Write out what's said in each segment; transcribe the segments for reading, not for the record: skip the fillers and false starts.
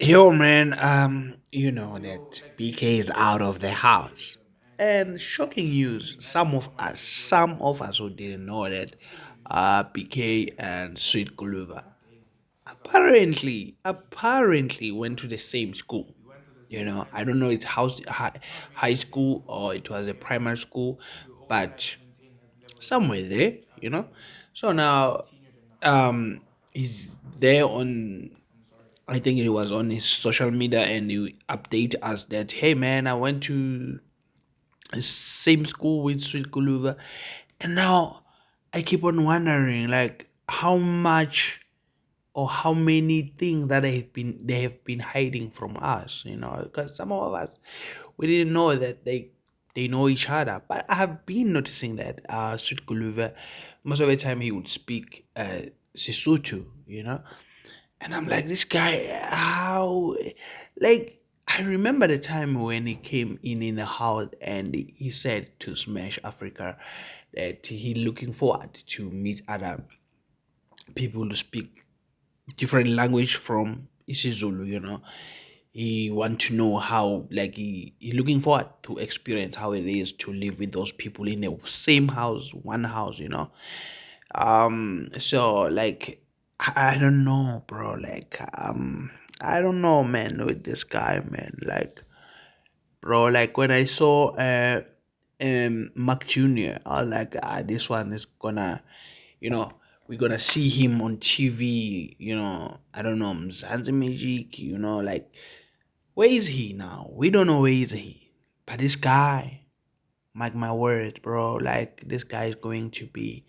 Yo, man, you know that BK is out of the house. And shocking news, some of us who didn't know that BK and Sweet Guluva apparently went to the same school. I don't know it's high school or it was a primary school, but somewhere there, you know. So now he's there on, I think it was on his social media, and he update us that, hey man, I went to the same school with Sweet Guluva, and now I keep on wondering like how much or how many things that they have been hiding from us, because some of us we didn't know that they know each other. But I have been noticing that Sweet Guluva, most of the time he would speak Sisutu, and I'm like, this guy, how? Like, I remember the time when he came in the house and he said to Smash Africa that he looking forward to meet other people to speak different language from isiZulu. He want to know how, like, he looking forward to experience how it is to live with those people in the same house, one house. So like I don't know, bro. Like I don't know, man, with this guy, man. Like, bro, like when I saw Mark Jr., I was like, this one is gonna, you know, we're gonna see him on TV, I don't know, Mzansi Magic, like, where is he now? We don't know where is he. But this guy, mark my words, bro, like this guy is going to be,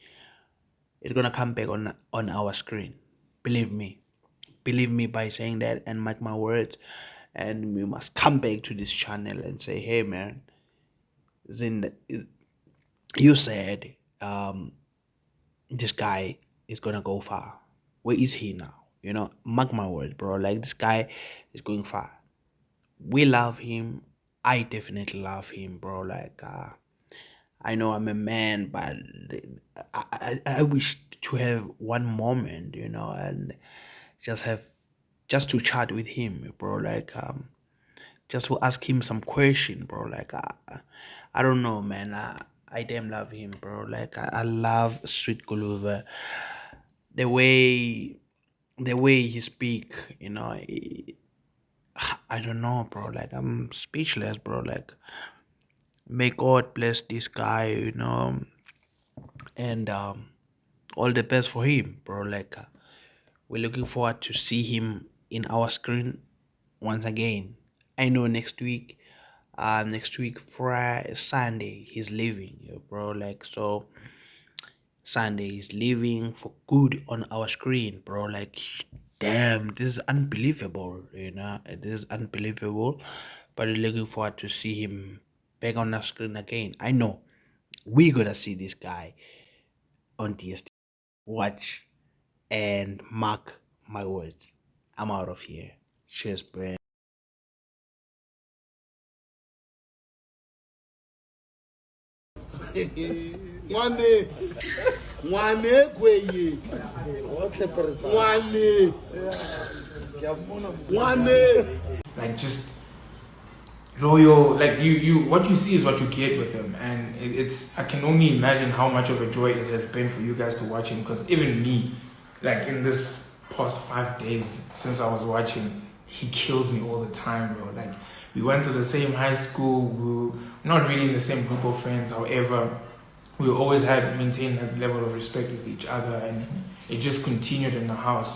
it's gonna come back on our screen. Believe me. Believe me by saying that, and mark my words. And we must come back to this channel and say, hey man, Zin, you said this guy is gonna go far. Where is he now? Mark my words, bro. Like this guy is going far. We love him. I definitely love him, bro. Like I know I'm a man, but I wish to have one moment, and just have just to chat with him, bro. Like just to ask him some question, bro. Like I don't know, man. I damn love him, bro. Like I love Sweet Guluva. The way he speak, I don't know, bro. Like I'm speechless, bro. Like may God bless this guy, and all the best for him, bro. Like we're looking forward to see him in our screen once again. I know next week Friday, Sunday, he's leaving, bro. Like so, Sunday is leaving for good on our screen, bro. Like, damn, this is unbelievable. It is unbelievable. But we're looking forward to see him back on our screen again. I know we gonna see this guy on DST. Watch and mark my words. I'm out of here. Cheers, bro. Ngwane ngwane kweye ngwane ngwane Like just loyal. Like you what you see is what you get with him, and it's I can only imagine how much of a joy it has been for you guys to watch him, because even me, like in this past 5 days since I was watching, he kills me all the time, bro. Like we went to the same high school, we were not really in the same group of friends, however we always had maintained that level of respect with each other, and it just continued in the house.